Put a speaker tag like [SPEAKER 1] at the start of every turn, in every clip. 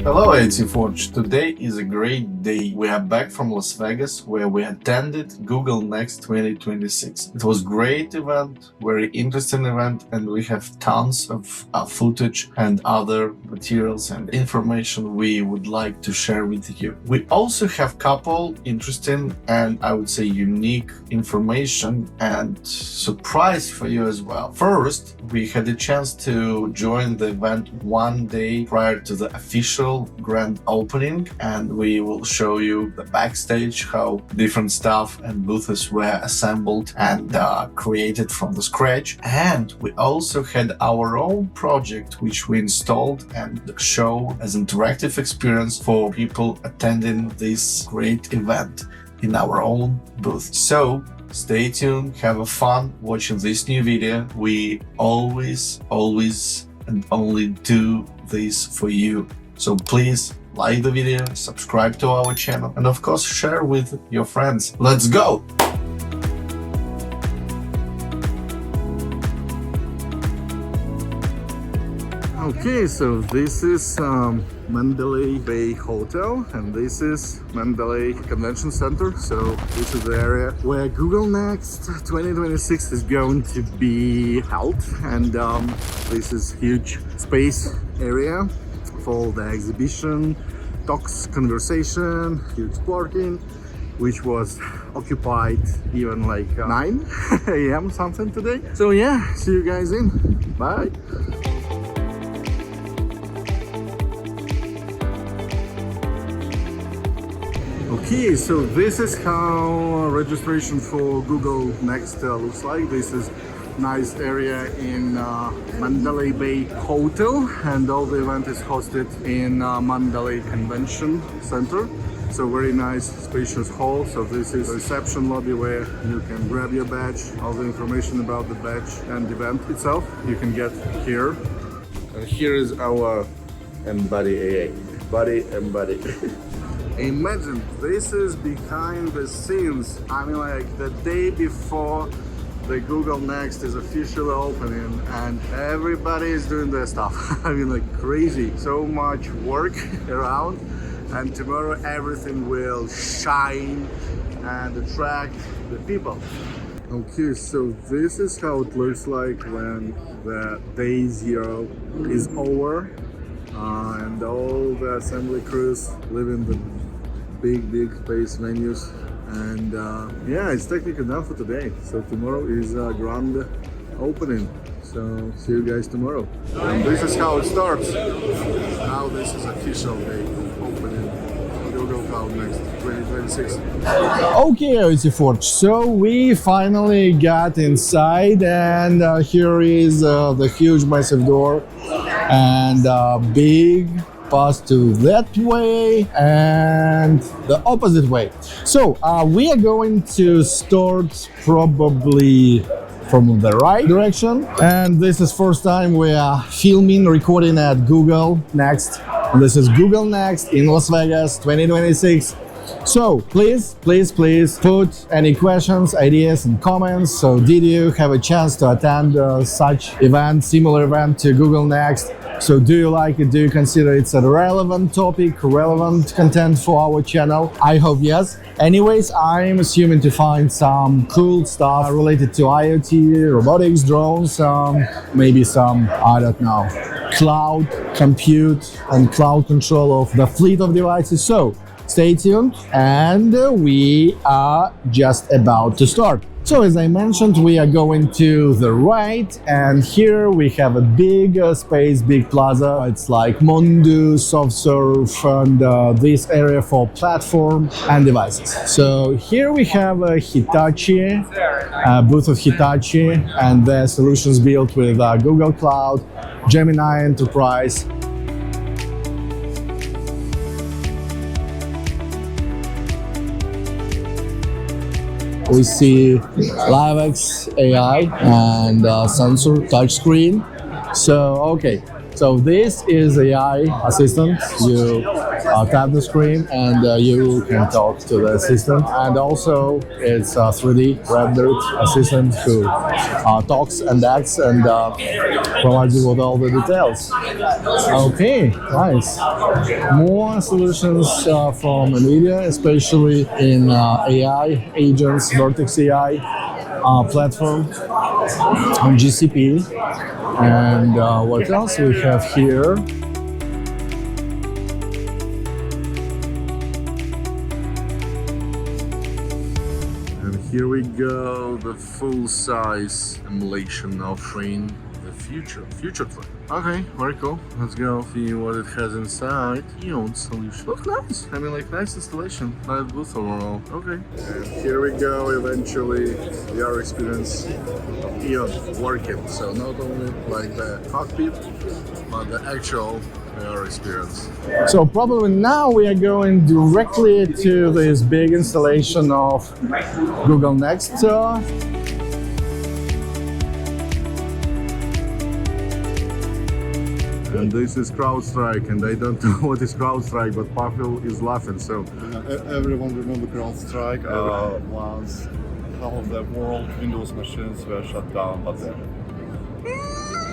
[SPEAKER 1] Hello IoT Forge. Today is a great day. We are back from Las Vegas where we attended Google Next 2026. It was a great event, very interesting event, and we have tons of footage and other materials and information we would like to share with you. We also have couple interesting and I would say unique information and surprise for you as well. First, we had a chance to join the event one day prior to the official grand opening, and we will show you the backstage, how different stuff and booths were assembled and created from the scratch. And we also had our own project which we installed and show as interactive experience for people attending this great event in our own booth. So stay tuned, have a fun watching this new video. We always and only do this for you. So please like the video, subscribe to our channel, and of course share with your friends. Let's go! Okay, so this is Mandalay Bay Hotel, and this is Mandalay Convention Center. So this is the area where Google Next 2026 is going to be held, and this is huge space area for the exhibition, talks, conversation, huge parking, which was occupied even like 9 a.m. something today. So yeah, see you guys in. Bye. Okay, so this is how registration for Google Next looks like. This is nice area in Mandalay Bay Hotel, and all the event is hosted in Mandalay Convention Center. So very nice spacious hall. So this is a reception lobby where you can grab your badge. All the information about the badge and event itself you can get here. And here is our Embody AA. Embody. Imagine this is behind the scenes. I mean, like the day before the Google Next is officially opening and everybody is doing their stuff. I mean, like crazy. So much work around, and tomorrow everything will shine and attract the people. Okay, so this is how it looks like when the day zero is over and all the assembly crews live in the big space venues. And yeah, it's technically done for today. So tomorrow is grand opening. So see you guys tomorrow. And this is how it starts. Now this is official day opening Google Cloud Next 2026. Okay, IoT Forge. So we finally got inside, and here is the huge massive door and big pass to that way and the opposite way. So we are going to start probably from the right direction, and this is first time we are filming, recording at Google Next. This is Google Next in Las Vegas 2026. So please put any questions, ideas and comments. So did you have a chance to attend such event, similar event to Google Next? So do you like it? Do you consider it's a relevant topic, relevant content for our channel? I hope yes. Anyways, I'm assuming to find some cool stuff related to IoT, robotics, drones, maybe some, I don't know, cloud compute and cloud control of the fleet of devices. So stay tuned, and we are just about to start. So as I mentioned, we are going to the right, and here we have a big space, big plaza. It's like Mondu, SoftServe, and this area for platform and devices. So here we have a Hitachi, booth of Hitachi, and their solutions built with Google Cloud, Gemini Enterprise. We see LiveX AI and sensor touchscreen. So okay,
[SPEAKER 2] So this is AI assistant. You tap the screen and you can talk to the assistant. And also it's a 3D rendered assistant who talks and acts and provides you with all the details. Okay, nice. More solutions from Amelia, especially in AI agents, Vertex AI platform on GCP. And what else we have here?
[SPEAKER 1] And here we go, the full-size emulation of train, the future truck. Okay, very cool. Let's go see what it has inside. EON Solutions. Looks nice. I mean, like, nice installation. Nice booth overall. Okay. And here we go, eventually, VR experience of EON working. So not only like the cockpit, but the actual VR experience.
[SPEAKER 2] So probably now we are going directly to this big installation of Google Next.
[SPEAKER 1] And this is CrowdStrike, and I don't know what is CrowdStrike, but Pavel is laughing, so...
[SPEAKER 3] Everyone remember CrowdStrike. Once half of the world Windows machines were shut down, but then...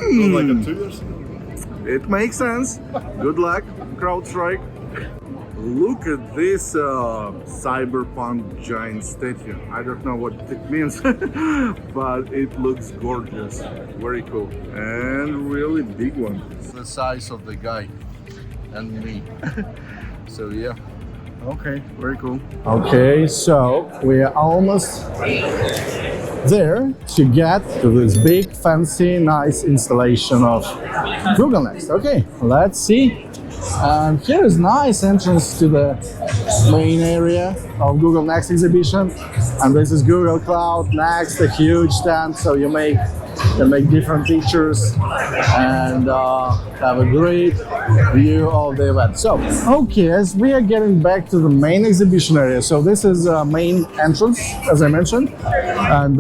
[SPEAKER 3] It was like 2 years ago.
[SPEAKER 1] It makes sense. Good luck, CrowdStrike. Look at this cyberpunk giant statue. I don't know what it means, but it looks gorgeous. Very cool. And really big one. It's the size of the guy and me. So yeah. Okay, very cool.
[SPEAKER 2] Okay, so we are almost there to get to this big, fancy, nice installation of Google Next. Okay, let's see. And here is nice entrance to the main area of Google Next exhibition. And this is Google Cloud Next, a huge stand, so you can make different pictures and have a great view of the event. So, okay, as we are getting back to the main exhibition area, so this is main entrance, as I mentioned, and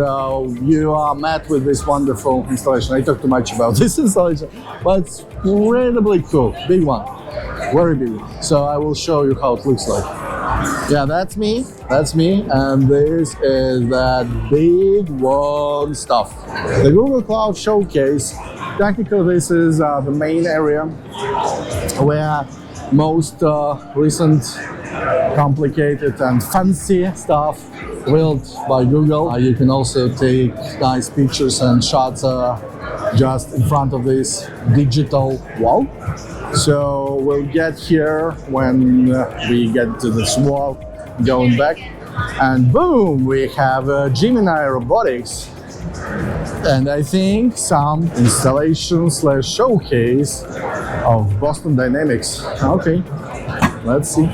[SPEAKER 2] you are met with this wonderful installation. I talked too much about this installation, but it's incredibly cool, big one, very big one. So I will show you how it looks like. Yeah, that's me, and this is that big one stuff. The Google Cloud Showcase, technically this is the main area where most recent, complicated and fancy stuff built by Google. You can also take nice pictures and shots just in front of this digital wall. So we'll get here when we get to this wall, going back, and boom, we have Gemini Robotics, and I think some installation / showcase of Boston Dynamics. Okay, let's see.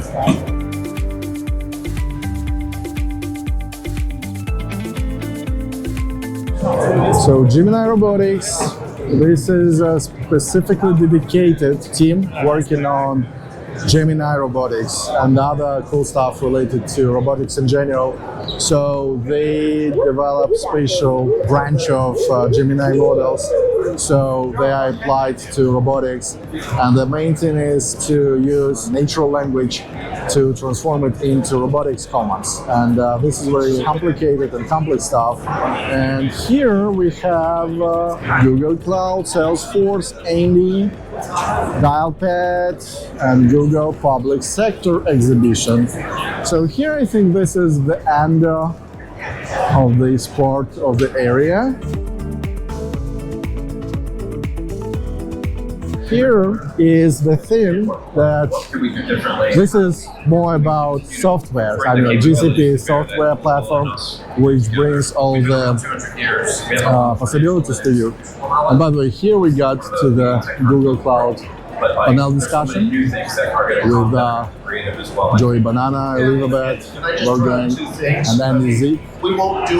[SPEAKER 2] So Gemini Robotics, this is a specifically dedicated team working on Gemini Robotics and other cool stuff related to robotics in general. So they develop special branch of Gemini models. So they are applied to robotics, and the main thing is to use natural language to transform it into robotics commands. And this is very complicated and complex stuff. And here we have Google Cloud, Salesforce, Andy, Dialpad, and Google Public Sector exhibition. So here I think this is the end of this part of the area. Here is the thing that this is more about software. I mean, GCP software platform, which brings all the possibilities to you. And by the way, here we got to the Google Cloud panel discussion with Joey Banana, Elizabeth, Logan, and then Zeke.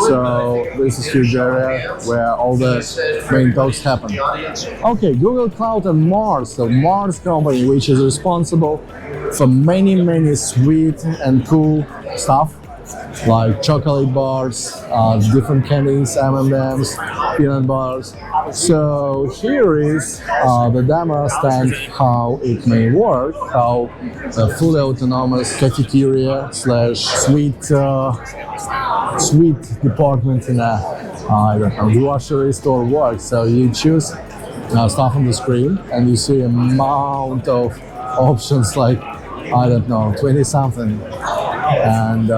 [SPEAKER 2] So this is a huge area where all the main talks happen. Okay, Google Cloud and Mars, so Mars company, which is responsible for many sweet and cool stuff like chocolate bars, different candies, M&Ms, peanut bars. So here is the demo stand, how it may work, how a fully autonomous cafeteria slash sweet department in a I don't know, grocery store works. So you choose stuff on the screen and you see a amount of options, like I don't know, 20 something, and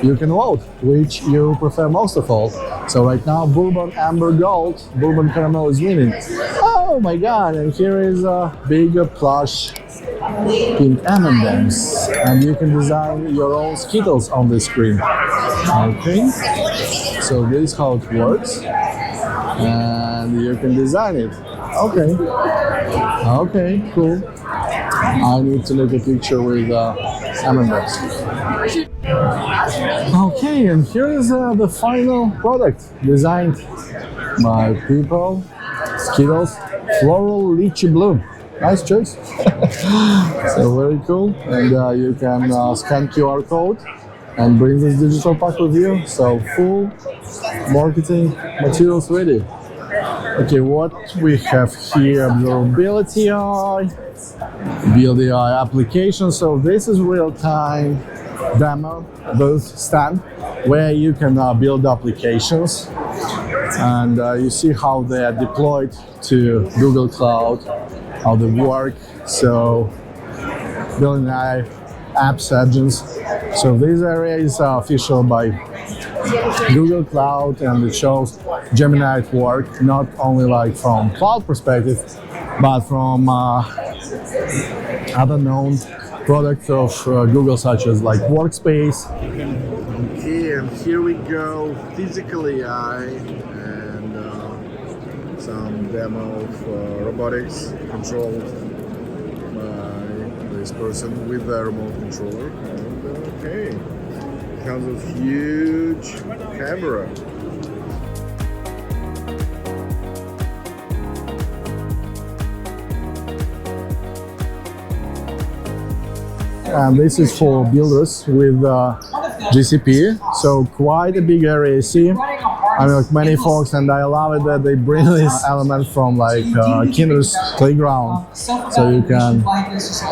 [SPEAKER 2] you can vote which you prefer most of all. So right now, Bourbon Amber Gold, Bourbon Caramel is winning. Oh my god, and here is a big plush pink M&Ms, and you can design your own Skittles on the screen. Okay, so this is how it works, and you can design it. Okay, okay, cool. I need to take a picture with M&Ms. Okay, and here is the final product designed by people. Skittles Floral Lychee Blue. Nice choice. So very cool. And you can scan QR code and bring this digital pack with you. So full marketing materials ready. Okay, what we have here, observability AI, Build AI application. So this is real-time demo booth stand where you can build applications, and you see how they are deployed to Google Cloud, how they work. So building AI apps agents. So this area is official by Google Cloud, and it shows Gemini at work, not only like from cloud perspective, but from other known products of Google, such as like Workspace.
[SPEAKER 1] Okay, and here we go, physical AI and some demo of robotics controlled by this person with a remote controller. And okay, it comes with huge camera.
[SPEAKER 2] And this is for builders with GCP, so quite a big area. You see, I mean, like many folks, and I love it that they bring this element from like Kinder's playground, so you can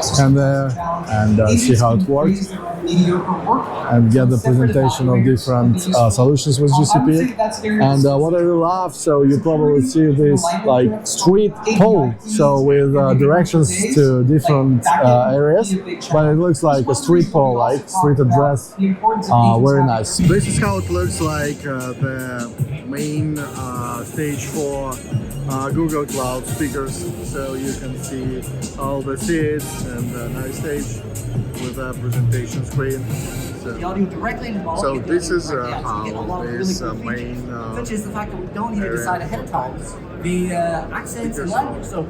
[SPEAKER 2] stand there and see how it works and get the presentation of different solutions with GCP. And what I really love, so you probably see this like street pole, so with directions to different areas, but it looks like a street pole, like street address. Very nice.
[SPEAKER 1] This is how it looks like, the main stage for Google Cloud speakers. So you can see all the seats and a nice stage with a presentation screen. So this is how this main
[SPEAKER 4] such as the fact that we don't need to decide ahead of time the accents and language. So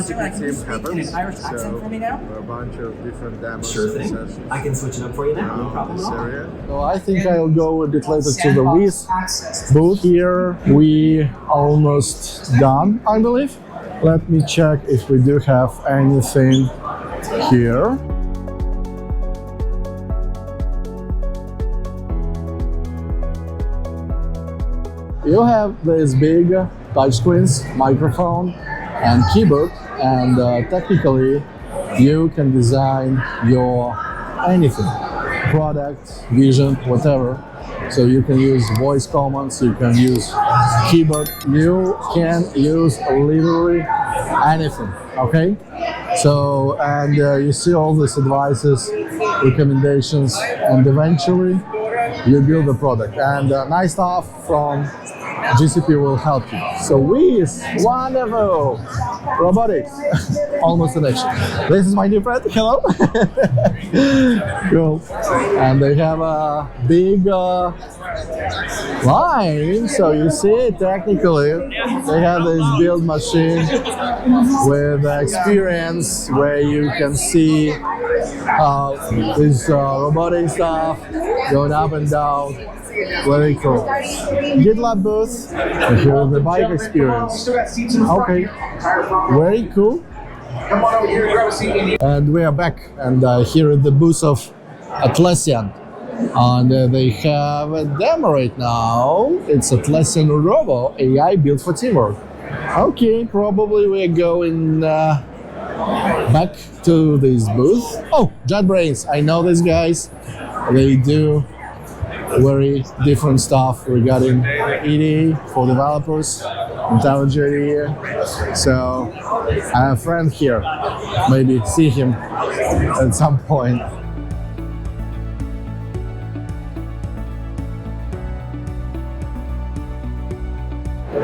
[SPEAKER 4] Sarah, I can you speak in an Irish accent for me now?
[SPEAKER 1] A bunch of different demos.
[SPEAKER 4] Sure thing. I can switch it up for you now. No problem at all.
[SPEAKER 2] So I think I'll go a bit later to the Wiz booth. Here we almost done, I believe. Let me check if we do have anything here. You have this big touchscreens, microphone, and keyboard, and technically you can design your anything, product, vision, whatever. So you can use voice commands, you can use keyboard, you can use literally anything, okay? So, and you see all these advices, recommendations, and eventually you build the product. And nice stuff from GCP will help you. So Wiz, wonderful! Robotics, almost an action. This is my new friend, hello! Cool. And they have a big line, so you see technically they have this build machine with experience where you can see this robotic stuff going up and down. Very cool. GitLab booth, and here is the bike experience. Okay, very cool. And we are back, and here is the booth of Atlassian. And they have a demo right now. It's a lesson Robo AI built for teamwork. Okay, probably we're going back to this booth. Oh, JetBrains. I know these guys. They do very different stuff regarding ED for developers, intelligent here. So I have a friend here. Maybe see him at some point.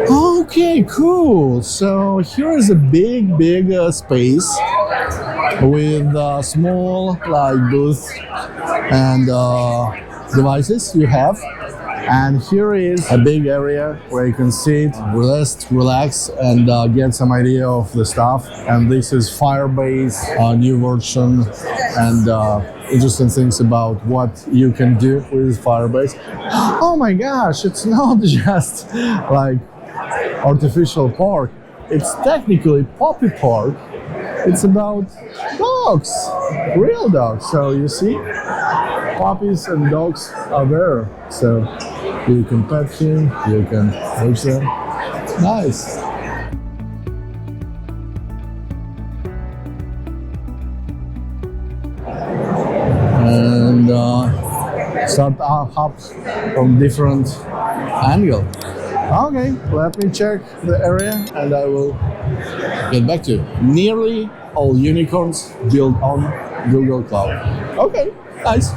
[SPEAKER 2] Okay, cool. So here is a big space with small like booth and devices you have. And here is a big area where you can sit, rest, relax, and get some idea of the stuff. And this is Firebase, new version, and interesting things about what you can do with Firebase. Oh my gosh, it's not just like artificial park. It's technically Puppy Park. It's about dogs, real dogs. So you see, puppies and dogs are there. So you can pet him, you can watch them. Nice. And start up from different angle. Okay, let me check the area and I will get back to you. Nearly all unicorns built on Google Cloud. Okay, nice.